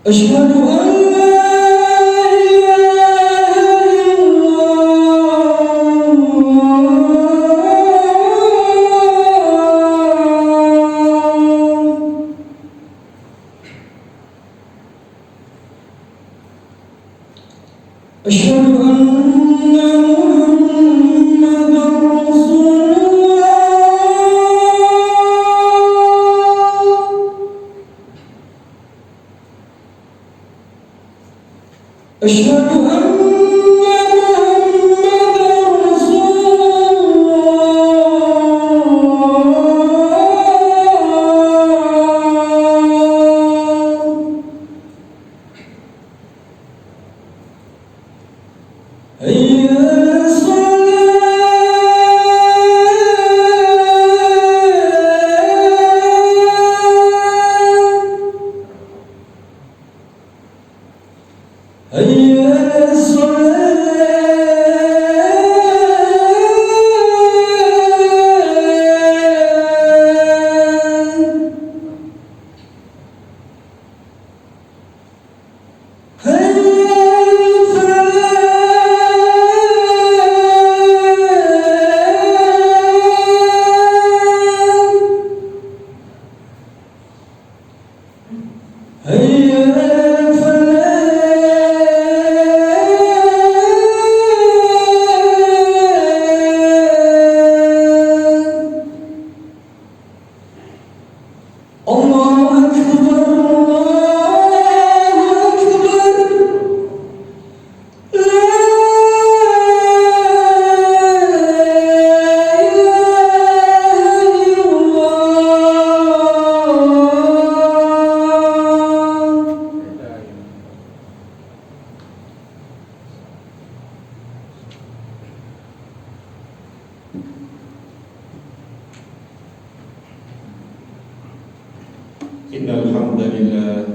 أشهد أن أشهد أن Innal hamdalillah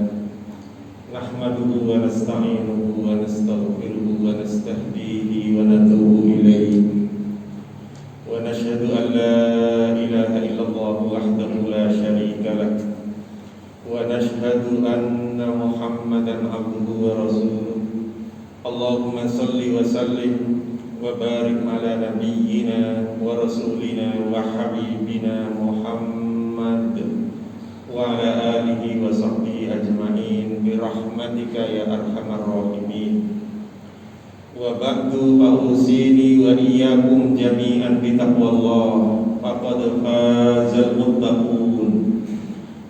nahmaduhu wa nasta'inuhu wa nastaghfiruhu wa nastahdihi wa natubu ilayhi wa nashhadu an la ilaha illallah wahdahu la syarika lah wa nashhadu anna Muhammadan abduhu wa rasuluh. Allahumma salli wa sallim wa barik ala nabiyyina wa rasulina wa habibina Muhammad wa ala alihi wa sahbihi ajma'in birahmatika ya arhamar rahimin. Wa ba'du fa'usini wa iyyakum jami'an bitaqwallah faqad fazal muttaqun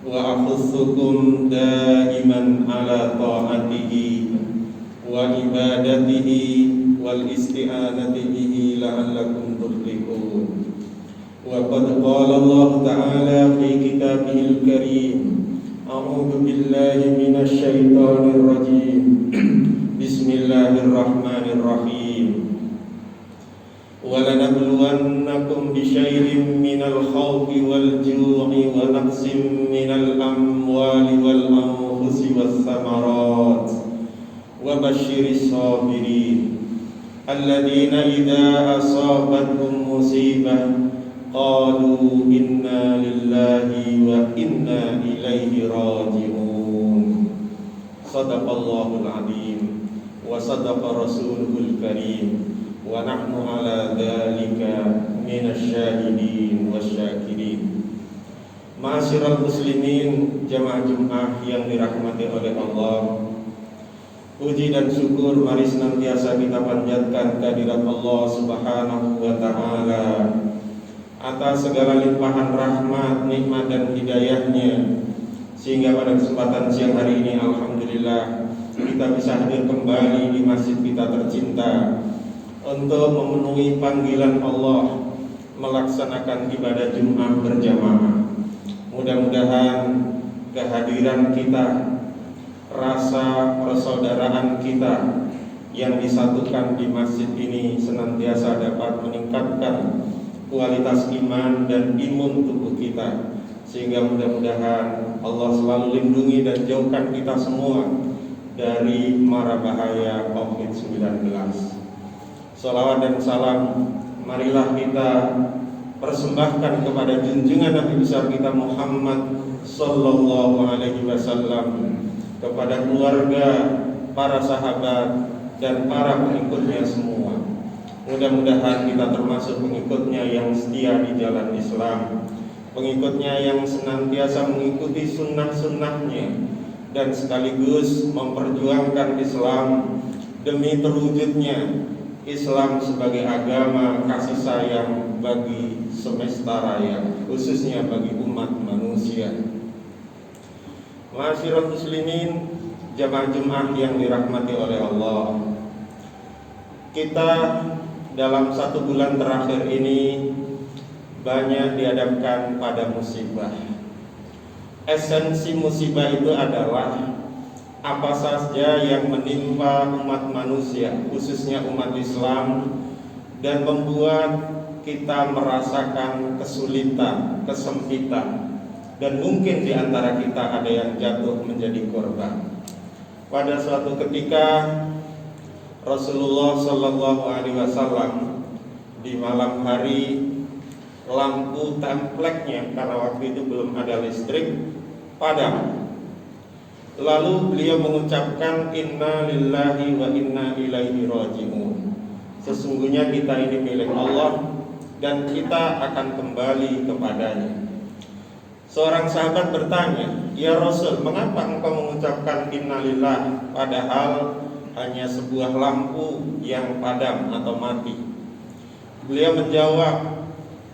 wa akhussukum daiman ala ta'atihi wa ibadatihi wal isti'anati bihi la'allakum tuflihun. وقد قال الله تعالى في كتابه الكريم أعوذ بالله من الشيطان الرجيم بسم الله الرحمن الرحيم ولنبلونكم بشيء من الخوف والجوع ونقص من الأموال والأنفس والثمرات وبشر الصابرين الذين إذا أصابتهم مصيبة qalu inna lillahi wa inna ilaihi raji'un. Sadaqallahul azim wa sadaqa rasuluhul karim wa nahnu ala dzalika minasyahidin wasyakirin. Ma'asyiral muslimin, jamaah Jumat yang dirahmati oleh Allah, puji dan syukur mari senantiasa kita panjatkan kehadirat Allah Subhanahu wa taala atas segala limpahan rahmat, nikmat dan hidayahnya, sehingga pada kesempatan siang hari ini alhamdulillah kita bisa hadir kembali di masjid kita tercinta untuk memenuhi panggilan Allah melaksanakan ibadah Jumat berjamaah. Mudah-mudahan kehadiran kita, rasa persaudaraan kita yang disatukan di masjid ini senantiasa dapat meningkatkan kualitas iman dan imun tubuh kita, sehingga mudah-mudahan Allah selalu lindungi dan jauhkan kita semua dari mara bahaya COVID-19. Salawat dan salam marilah kita persembahkan kepada junjungan Nabi besar kita Muhammad sallallahu alaihi wasallam, kepada keluarga, para sahabat dan para pengikutnya semua. Mudah-mudahan kita termasuk pengikutnya yang setia di jalan Islam, pengikutnya yang senantiasa mengikuti sunnah-sunnahnya dan sekaligus memperjuangkan Islam demi terwujudnya Islam sebagai agama kasih sayang bagi semesta raya, khususnya bagi umat manusia. Ma'asyiral muslimin, jamaah Jumat yang dirahmati oleh Allah, kita dalam 1 bulan terakhir ini banyak dihadapkan pada musibah. Esensi musibah itu adalah apa saja yang menimpa umat manusia, khususnya umat Islam, dan membuat kita merasakan kesulitan, kesempitan, dan mungkin di antara kita ada yang jatuh menjadi korban. Pada suatu ketika Rasulullah Shallallahu Alaihi Wasallam di malam hari, lampu templeknya karena waktu itu belum ada listrik padam. Lalu beliau mengucapkan inna lillahi wa inna ilaihi raji'un. Sesungguhnya kita ini milik Allah dan kita akan kembali kepadanya. Seorang sahabat bertanya, ya Rasul, mengapa engkau mengucapkan innalillah padahal hanya sebuah lampu yang padam atau mati? Beliau menjawab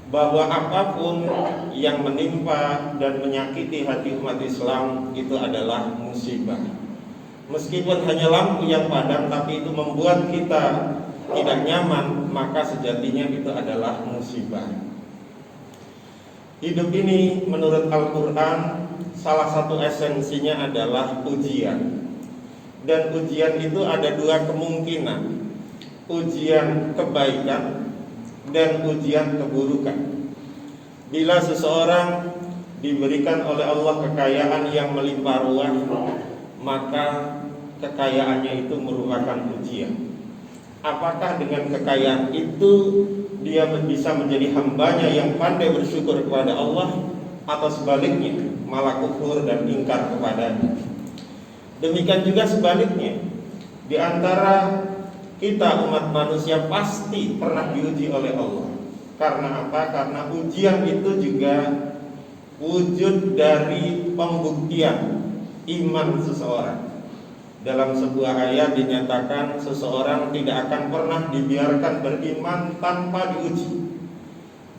bahwa apapun yang menimpa dan menyakiti hati umat Islam itu adalah musibah. Meskipun hanya lampu yang padam, tapi itu membuat kita tidak nyaman, maka sejatinya itu adalah musibah. Hidup ini menurut Al-Quran salah satu esensinya adalah ujian. Dan ujian itu ada 2 kemungkinan, ujian kebaikan dan ujian keburukan. Bila seseorang diberikan oleh Allah kekayaan yang melimpah ruah, maka kekayaannya itu merupakan ujian. Apakah dengan kekayaan itu dia bisa menjadi hambanya yang pandai bersyukur kepada Allah, atau sebaliknya malah kufur dan ingkar kepadanya? Demikian juga sebaliknya, di antara kita umat manusia pasti pernah diuji oleh Allah. Karena apa? Karena ujian itu juga wujud dari pembuktian iman seseorang. Dalam sebuah ayat dinyatakan seseorang tidak akan pernah dibiarkan beriman tanpa diuji.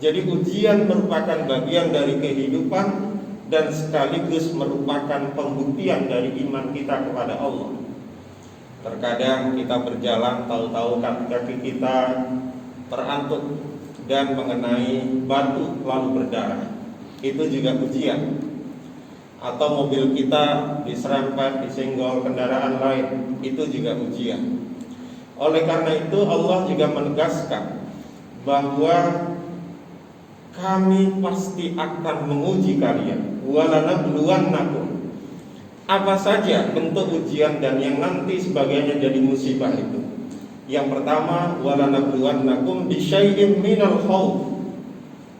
Jadi ujian merupakan bagian dari kehidupan dan sekaligus merupakan pembuktian dari iman kita kepada Allah. Terkadang kita berjalan, tahu-tahu kaki kita terantuk dan mengenai batu lalu berdarah. Itu juga ujian. Atau mobil kita diserempet, disenggol kendaraan lain, itu juga ujian. Oleh karena itu Allah juga menegaskan bahwa kami pasti akan menguji kalian. Walanabluwannakum. Apa saja bentuk ujian dan yang nanti sebagainya jadi musibah itu. Yang pertama, walanabluwannakum bisyai'im minal khauf.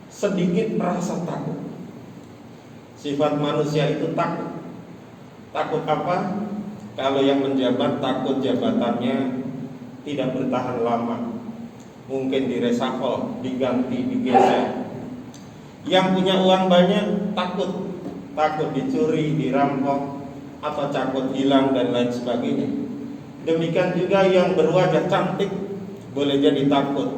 Sedikit rasa takut. Sifat manusia itu takut. Takut apa? Kalau yang menjabat takut jabatannya tidak bertahan lama, mungkin diresafel, diganti, digeser. Yang punya uang banyak takut dicuri, dirampok, atau takut hilang dan lain sebagainya. Demikian juga yang berwajah cantik boleh jadi takut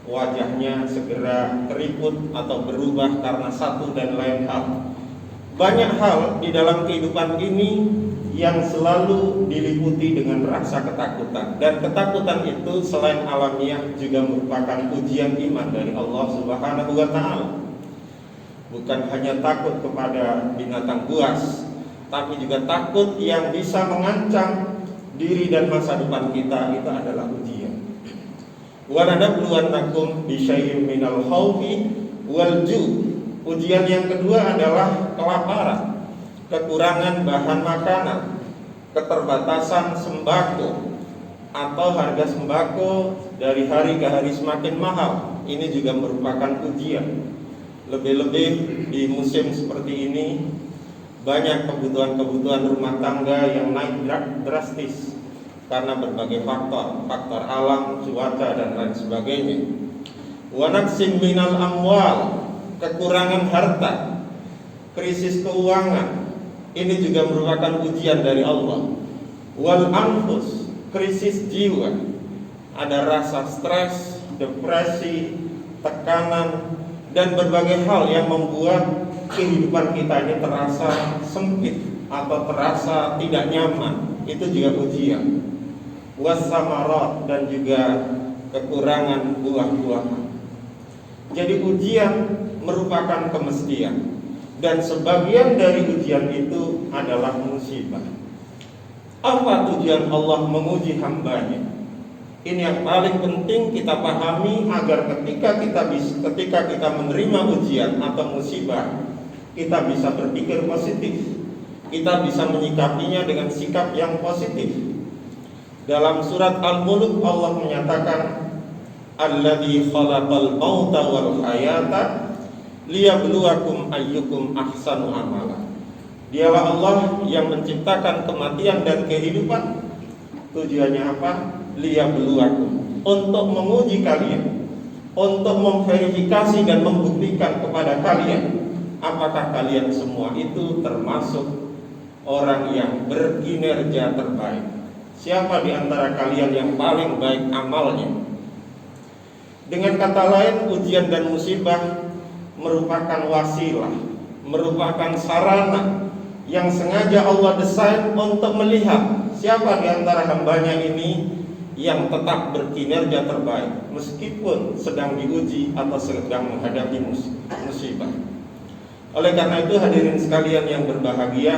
wajahnya segera keriput atau berubah karena satu dan lain hal. Banyak hal di dalam kehidupan ini yang selalu diliputi dengan rasa ketakutan, dan ketakutan itu selain alamiah juga merupakan ujian iman dari Allah Subhanahu wa Ta'ala. Bukan hanya takut kepada binatang buas, tapi juga takut yang bisa mengancam diri dan masa depan kita, itu adalah ujian. Wa lanabluwannakum bisyai'im minal khaufi wal ju'. Ujian yang kedua adalah kelaparan, kekurangan bahan makanan, keterbatasan sembako, atau harga sembako dari hari ke hari semakin mahal. Ini juga merupakan ujian. Lebih-lebih di musim seperti ini, banyak kebutuhan-kebutuhan rumah tangga yang naik drastis karena berbagai faktor alam, cuaca, dan lain sebagainya. Wa naqsim minal amwal, kekurangan harta, krisis keuangan, ini juga merupakan ujian dari Allah. Wal anfus, krisis jiwa, ada rasa stres, depresi, tekanan, dan berbagai hal yang membuat kehidupan kita ini terasa sempit atau terasa tidak nyaman. Itu juga ujian. Wassamarat, dan juga kekurangan buah-buahan. Jadi ujian merupakan kemestian, dan sebagian dari ujian itu adalah musibah. Apa tujuan Allah menguji hambanya? Ini yang paling penting kita pahami, agar ketika kita menerima ujian atau musibah, kita bisa berpikir positif, kita bisa menyikapinya dengan sikap yang positif. Dalam surat Al-Mulk Allah menyatakan, Alladzi khalaqal mauta wal hayata liyabluwakum ayyukum ahsanu amala. Dialah Allah yang menciptakan kematian dan kehidupan. Tujuannya apa? Liyabluwakum, untuk menguji kalian, untuk memverifikasi dan membuktikan kepada kalian apakah kalian semua itu termasuk orang yang berkinerja terbaik. Siapa di antara kalian yang paling baik amalnya? Dengan kata lain, ujian dan musibah merupakan wasilah, merupakan sarana yang sengaja Allah desain untuk melihat siapa di antara hambanya ini yang tetap berkinerja terbaik meskipun sedang diuji atau sedang menghadapi musibah. Oleh karena itu, hadirin sekalian yang berbahagia,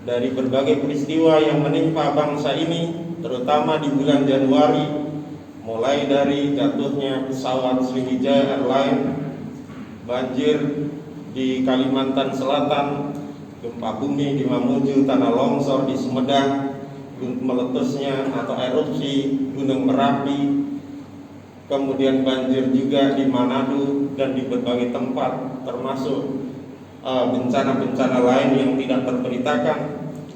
dari berbagai peristiwa yang menimpa bangsa ini, terutama di bulan Januari, mulai dari jatuhnya pesawat Sriwijaya Airlines, banjir di Kalimantan Selatan, gempa bumi di Mamuju, tanah longsor di Sumedang, meletusnya atau erupsi Gunung Merapi, kemudian banjir juga di Manado dan di berbagai tempat, termasuk bencana-bencana lain yang tidak terberitakan,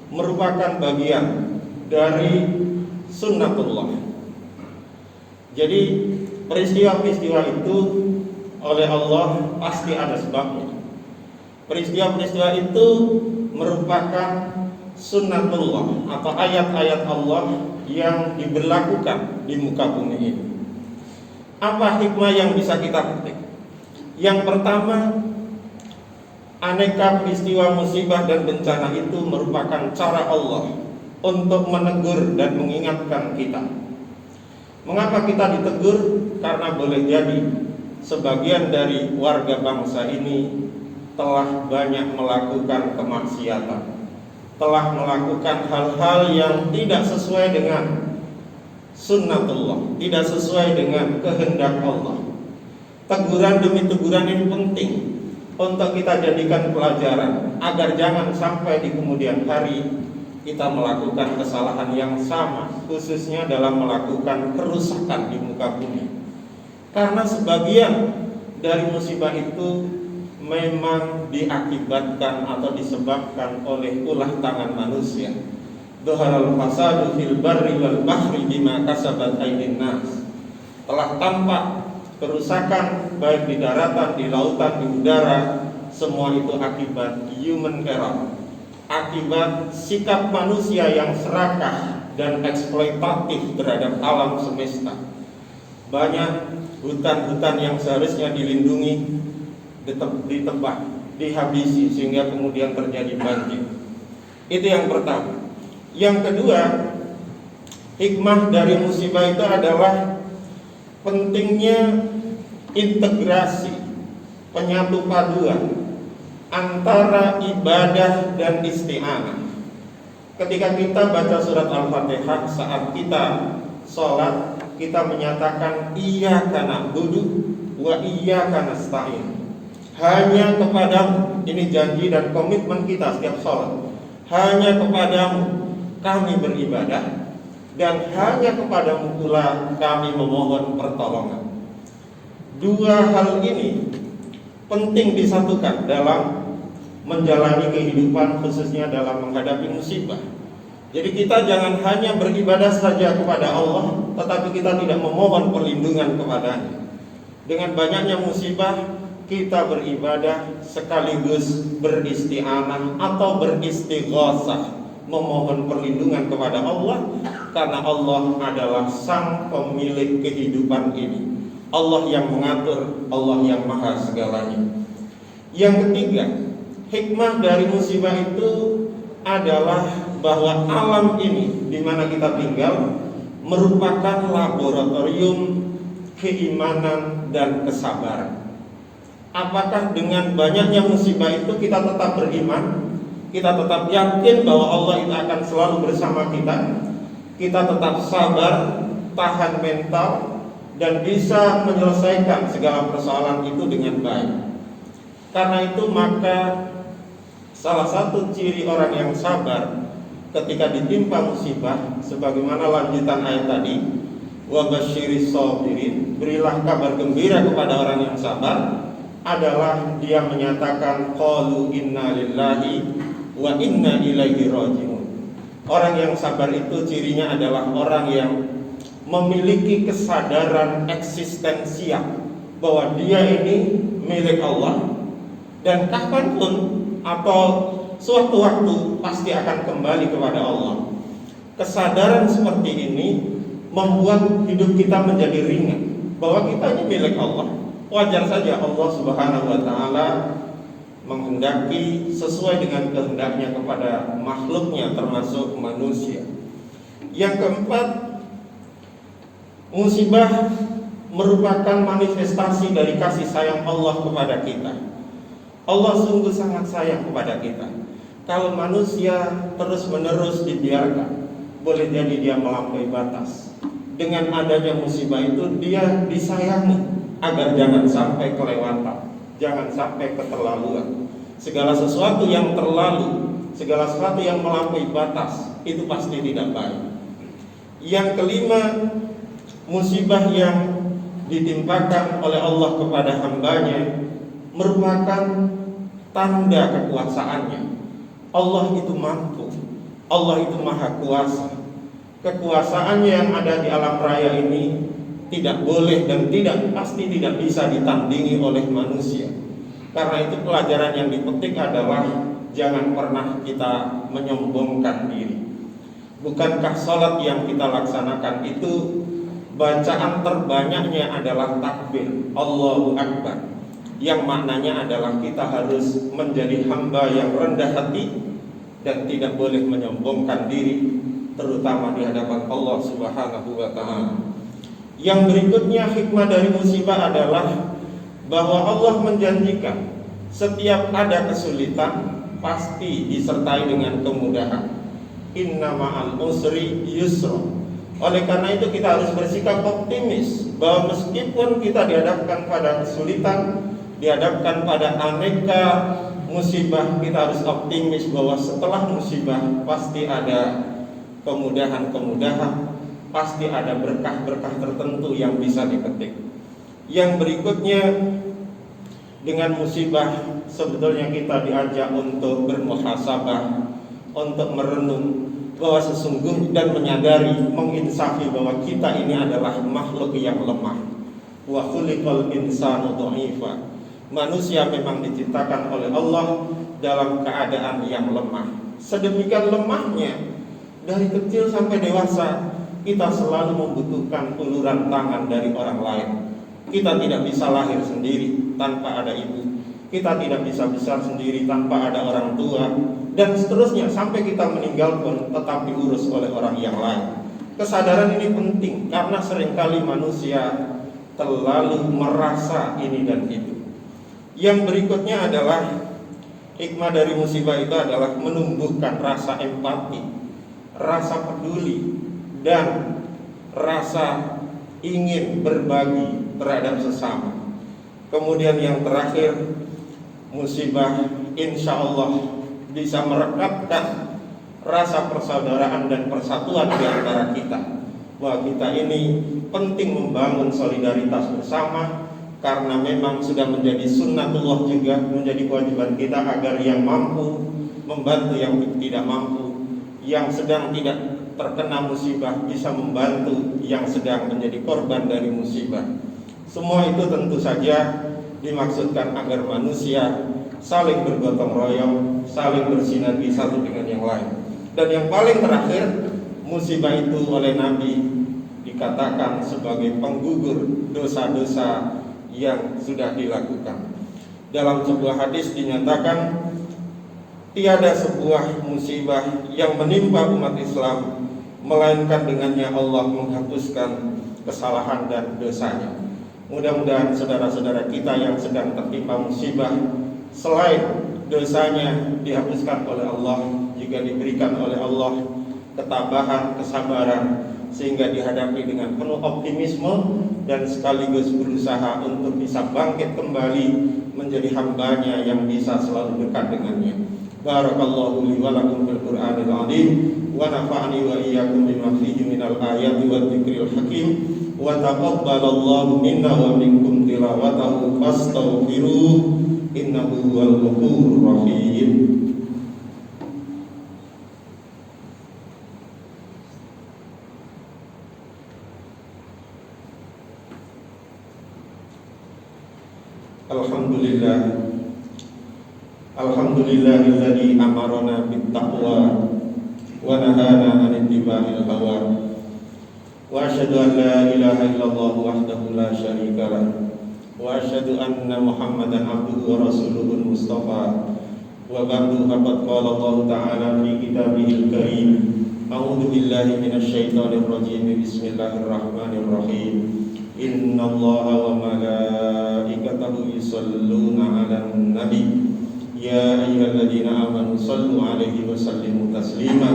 merupakan bagian dari sunnatullah. Jadi peristiwa-peristiwa itu oleh Allah pasti ada sebabnya. Peristiwa-peristiwa itu merupakan sunnatullah atau ayat-ayat Allah yang diberlakukan di muka bumi ini. Apa hikmah yang bisa kita petik? Yang pertama, aneka peristiwa musibah dan bencana itu merupakan cara Allah untuk menegur dan mengingatkan kita. Mengapa kita ditegur? Karena boleh jadi sebagian dari warga bangsa ini telah banyak melakukan kemaksiatan, telah melakukan hal-hal yang tidak sesuai dengan sunnatullah, tidak sesuai dengan kehendak Allah. Teguran demi teguran ini penting untuk kita jadikan pelajaran, agar jangan sampai di kemudian hari kita melakukan kesalahan yang sama, khususnya dalam melakukan kerusakan di muka bumi. Karena sebagian dari musibah itu memang diakibatkan atau disebabkan oleh ulah tangan manusia. Dhaharal fasadu fil barri wal bahri bima kasabat aydin nas. Telah tampak kerusakan baik di daratan, di lautan, di udara, semua itu akibat human error, akibat sikap manusia yang serakah dan eksploitatif terhadap alam semesta. Banyak hutan-hutan yang seharusnya dilindungi ditebang, dihabisi sehingga kemudian terjadi banjir. Itu yang pertama. Yang kedua, hikmah dari musibah itu adalah pentingnya integrasi, penyatu paduan antara ibadah dan isti'anah. Ketika kita baca surat Al-Fatihah saat kita sholat, kita menyatakan iyyaka na'budu wa iyyaka nasta'in. Hanya kepadamu, ini janji dan komitmen kita setiap sholat. Hanya kepadamu kami beribadah, dan hanya kepadamu pula kami memohon pertolongan. Dua hal ini penting disatukan dalam menjalani kehidupan, khususnya dalam menghadapi musibah. Jadi kita jangan hanya beribadah saja kepada Allah, tetapi kita tidak memohon perlindungan kepadanya. Dengan banyaknya musibah, kita beribadah sekaligus beristi'anah atau beristighosah, memohon perlindungan kepada Allah, karena Allah adalah sang pemilik kehidupan ini. Allah yang mengatur, Allah yang maha segalanya. Yang ketiga, hikmah dari musibah itu adalah bahwa alam ini di mana kita tinggal merupakan laboratorium keimanan dan kesabaran. Apakah dengan banyaknya musibah itu kita tetap beriman, kita tetap yakin bahwa Allah itu akan selalu bersama kita tetap sabar, tahan mental, dan bisa menyelesaikan segala persoalan itu dengan baik. Karena itu maka salah satu ciri orang yang sabar ketika ditimpa musibah, sebagaimana lanjutan ayat tadi, wa basyiris sabirin, berilah kabar gembira kepada orang yang sabar, adalah dia menyatakan qalu inna lillahi wa inna ilaihi rajiun. Orang yang sabar itu cirinya adalah orang yang memiliki kesadaran eksistensial bahwa dia ini milik Allah, dan kapanpun atau suatu waktu pasti akan kembali kepada Allah. Kesadaran seperti ini membuat hidup kita menjadi ringan, bahwa kita ini milik Allah. Wajar saja Allah Subhanahu wa ta'ala menghendaki sesuai dengan kehendaknya kepada makhluknya, termasuk manusia. Yang keempat, musibah merupakan manifestasi dari kasih sayang Allah kepada kita. Allah sungguh sangat sayang kepada kita. Kalau manusia terus-menerus dibiarkan, boleh jadi dia melampaui batas. Dengan adanya musibah itu dia disayangi agar jangan sampai kelewatan, jangan sampai keterlaluan. Segala sesuatu yang terlalu, segala sesuatu yang melampaui batas, itu pasti tidak baik. Yang kelima, musibah yang ditimpakan oleh Allah kepada hambanya merupakan tanda kekuasaannya. Allah itu mampu, Allah itu maha kuasa. Kekuasaannya yang ada di alam raya ini tidak boleh dan pasti tidak bisa ditandingi oleh manusia. Karena itu pelajaran yang dipetik adalah jangan pernah kita menyombongkan diri. Bukankah sholat yang kita laksanakan itu bacaan terbanyaknya adalah takbir Allahu Akbar, yang maknanya adalah kita harus menjadi hamba yang rendah hati dan tidak boleh menyombongkan diri, terutama di hadapan Allah Subhanahu wa ta'ala. Yang berikutnya, hikmah dari musibah adalah bahwa Allah menjanjikan setiap ada kesulitan pasti disertai dengan kemudahan. Inna ma'al usri yusra. Oleh karena itu kita harus bersikap optimis bahwa meskipun kita dihadapkan pada kesulitan, dihadapkan pada aneka musibah, kita harus optimis bahwa setelah musibah pasti ada kemudahan-kemudahan, pasti ada berkah-berkah tertentu yang bisa dipetik. Yang berikutnya, dengan musibah sebetulnya kita diajak untuk bermuhasabah, untuk merenung bahwa sesungguhnya dan menyadari, menginsafi bahwa kita ini adalah makhluk yang lemah. Wa khuliqal insanu dha'ifa. Manusia memang diciptakan oleh Allah dalam keadaan yang lemah. Sedemikian lemahnya, dari kecil sampai dewasa kita selalu membutuhkan uluran tangan dari orang lain. Kita tidak bisa lahir sendiri tanpa ada ibu. kita tidak bisa besar sendiri tanpa ada orang tua, dan seterusnya sampai kita meninggal pun tetap diurus oleh orang yang lain. Kesadaran ini penting karena seringkali manusia terlalu merasa ini dan itu. Yang berikutnya adalah hikmah dari musibah itu adalah menumbuhkan rasa empati, rasa peduli, dan rasa ingin berbagi terhadap sesama. Kemudian yang terakhir, musibah insya Allah bisa merekatkan rasa persaudaraan dan persatuan di antara kita, bahwa kita ini penting membangun solidaritas bersama, karena memang sudah menjadi sunnatullah juga, menjadi kewajiban kita agar yang mampu membantu yang tidak mampu, yang sedang tidak terkena musibah bisa membantu yang sedang menjadi korban dari musibah. Semua itu tentu saja dimaksudkan agar manusia saling bergotong royong, saling bersinergi satu dengan yang lain. Dan yang paling terakhir, musibah itu oleh Nabi dikatakan sebagai penggugur dosa-dosa yang sudah dilakukan. Dalam sebuah hadis dinyatakan, tiada sebuah musibah yang menimpa umat Islam melainkan dengannya Allah menghapuskan kesalahan dan dosanya. Mudah-mudahan saudara-saudara kita yang sedang tertimpa musibah, selain dosanya dihapuskan oleh Allah, juga diberikan oleh Allah ketabahan, kesabaran, sehingga dihadapi dengan penuh optimisme dan sekaligus berusaha untuk bisa bangkit kembali menjadi hambanya yang bisa selalu dekat dengannya. Barakallahu li wa lakum fil Qur'anil azim wa nafa'ani wa iyyakum bima fihi minal ayati wa dzikril hakim wa taqabbalallahu minna wa minkum tilawatahu fastaghfiruh innahu huwal ghafurur rahim. Alhamdulillahilladzi amarana bittaqwa wa nahana 'anil ittiba'il hawa wa asyhadu an la ilaha illallah wahdahu la syarika lah wa asyhadu anna Muhammadan abduhu wa rasuluhul mustafa wa ba'du. Faqad qala Allah ta'ala fi kitabihil karim, a'udzu billahi minasyaitonir rajim, bismillahirrahmanirrahim. Innallaha wa malaikatahu yusholluna 'alan nabi ya ayyuhalladzina amanu shallu 'alaihi wa sallimu taslima.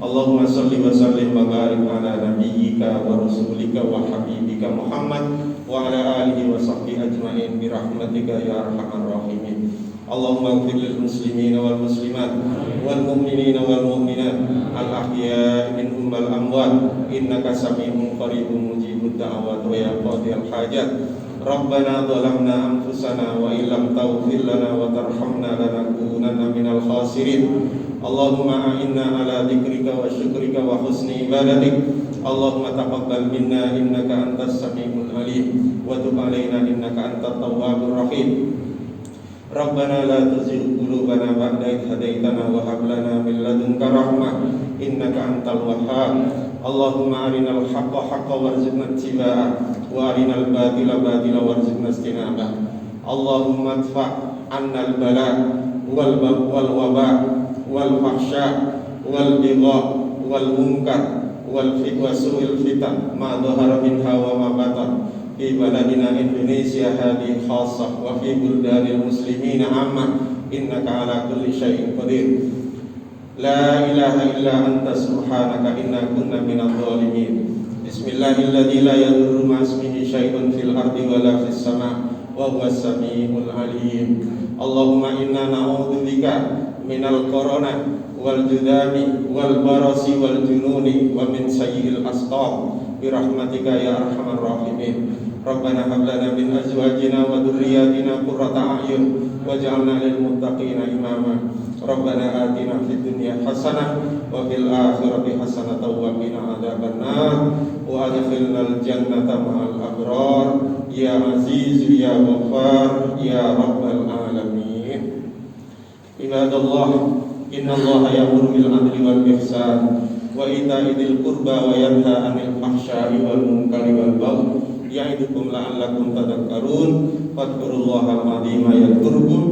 Allahumma shalli wa sallim wa barik 'ala nabiyyika wa rasulika wa habibika Muhammad wa 'ala alihi wa sahbihi ajma'in bi rahmatika ya arhamar rahimin. Allahumma ighfir lil muslimina wal muslimat wal mu'minina wal mu'minat al ahya'i minhum wal amwat innaka sami'un qaribun mujibud da'awat wa ya qadiyal hajat. Rabbana zalamna anfusana wa illam taghfir lana wa tarhamna lanakunanna minal khasirin. Allahumma a'inna ala dzikrika wa syukrika wa husni ibadatik. Allahumma taqabbal minna innaka antas samiul alim wa tub alaina innaka antat tawwabur rahim. Rabbana la tuzigh qulubana ba'da idh hadaitana wa hab lana min ladunka rahmah innaka antal wahhab. Allahumma arinal haqqa haqqan warzuqna ittiba'ah wa arinal batila batila warzuqna ijtinabah. Allahumma adfa' 'annal bala wal waba wal fahsya wal bigha wal munkar wal su'il fitan ma dhahara minha wa ma batan fi baladina Indonesia hadhihi khassah wa fi buldanil muslimina amma innaka ala kulli syai'in qadir. La ilaha illa anta subhanaka inna kunna minadh dhalimin. Bismillahilladzi la yadurru ma ismihi syai'un fil ardi wa la fis sama' wa huwas samiul alim. Allahumma inna na'udzubika minal corona wal judami wal barasi wal jununi wa min sayyi'il asqam bi rahmatika ya arhamar rahimin. Rabbana hab lana min azwajina wa dhurriyyatina qurrata a'yun waj'alna lil muttaqina imama. Rabbana atina fid dunya hasanah wa fil akhirati hasanatan wa qina adzabannar wa adkhilnal jannata ma'al abrar ya aziz ya ghaffar ya rabbal alamin. Ibadallah, innallaha ya'muru bil 'adli wal ihsan wa ita'i dzil qurba wa yanha 'anil fahsya'i wal munkari wal baghi ya'idukum la'allakum tadhakkarun. Fadhkurullahal azima yadhkurkum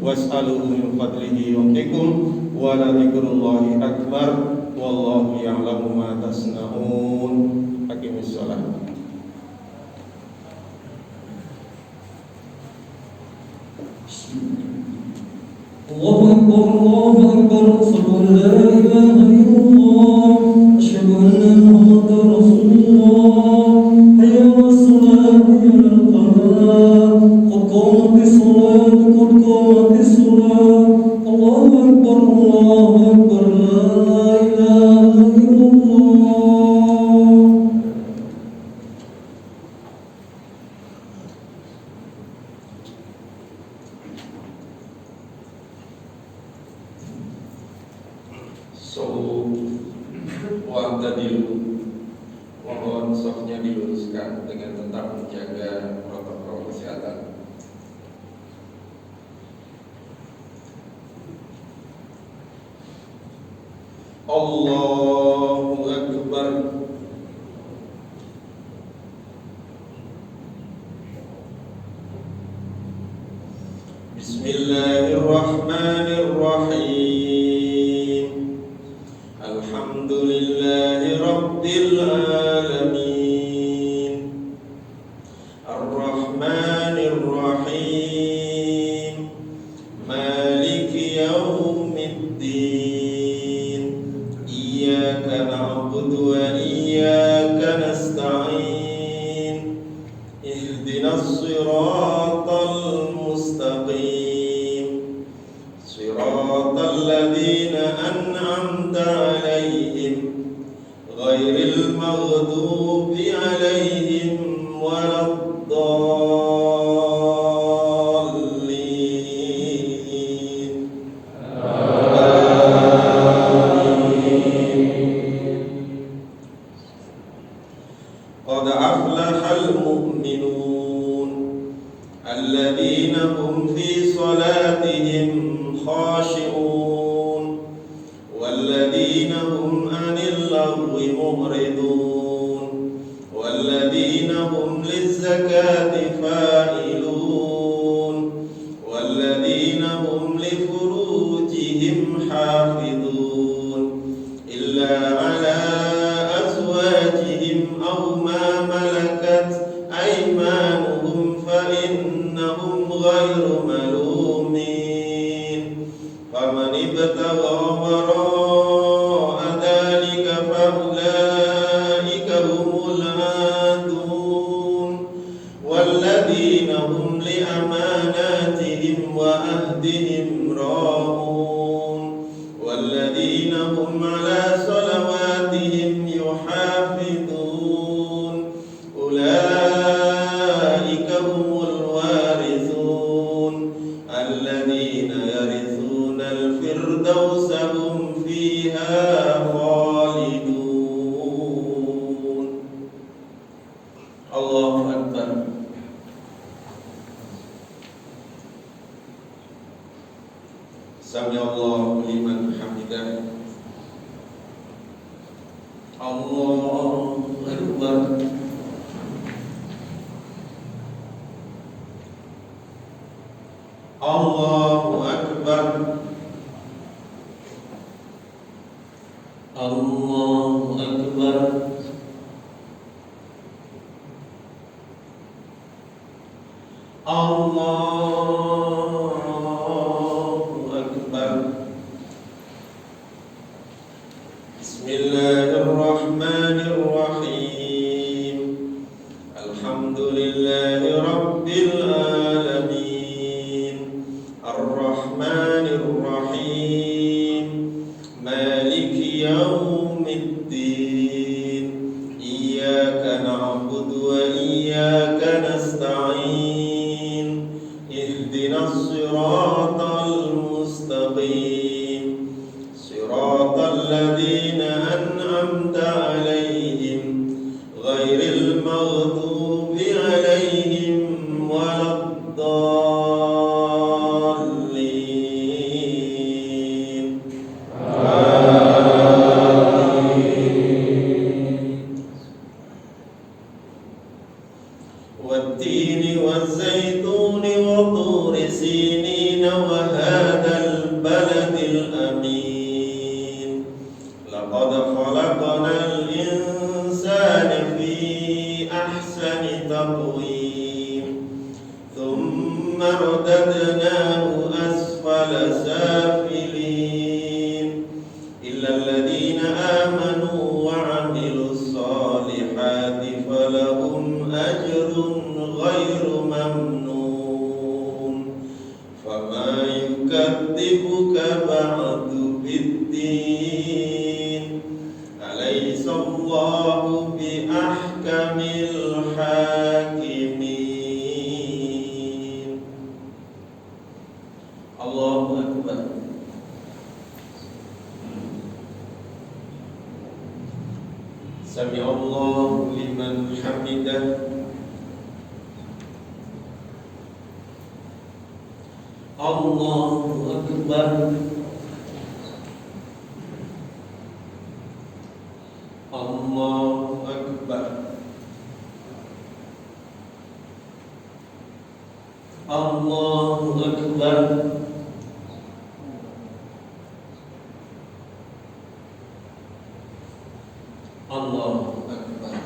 was'aluhu min fadlihi yu'tikum wa la dzikrullahi akbar wallahu ya'lamu ma tasna'un. Aqimis shalah. الله أكبر أشهد أن لا إله إلا الله أشهد أن محمدا رسول الله حي على الصلاة حي على الفلاح قد قامت الصلاة قد قامت الصلاة الله أكبر لا إله إلا الله. Wa'tadilu, mohon safnya diluruskan dengan tetap menjaga protokol kesehatan. Allahu Akbar. Bismillahirrahmanirrahim. Alhamdulillahi Rabbil Alamin. Ar-Rahmanir Rahim. Maliki Yawmiddin. Iyyaka na'budu wa iyyaka nasta'in. Ihdinas siratal mustaqim. Siratal ladzina an'amta 'alaihim ghairil maghdubi 'alaihim waladdallin. Qad aflahal mu'minun alladzina hum fi salatihim khashi'un walladzina hum 'anil lagwi mu'ridun walladzina hum lizzakati fa'ilun walladzina hum lifurujihim hafidun illa 'ala azwajihim aw ma malakat aymanuhum fa innahum ghairu malumin. Faman ibtagha wara'a dzalika fa ulaika humul 'adun walladzina hum li amanatihim wa ahdihim ra'un walladzina hum 'ala salawatihim yuhafidun ulaika humul warithun alladzina yarithuna al-firdausa hum fiha khalidun. Allahu Akbar. Sami Allahu liman hamidah. Allahu Akbar. Allahu Akbar. Allahu Akbar. Allahu Akbar. Bismillahirrahmanirrahim. Alhamdulillahi Rabbil Alamin. Ar-Rahmanir Rahim. Maliki Yawmiddin. Iyyaka na'budu wa iyyaka nasta'in. Ihdinas siratal mustaqim. Siratal ladzina an'amta 'alaihim ghairil maghdubi 'alaihim waladdallin. الأمين لقد خلقنا الإنسان في أحسن تقويم ثم رددناه أسفل سافلين إلا الذين آمنوا وعملوا الصالحات فلهم أجر غير ممنون فما يكذبك بعد بالدين أليس الله بأحكم الحاكمين. الله أكبر. سمع الله لمن حمده. الله أكبر. الله أكبر. الله أكبر. الله أكبر.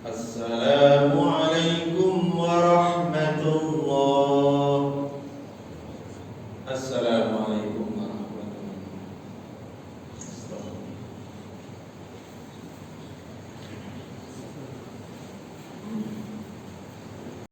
السلام عليكم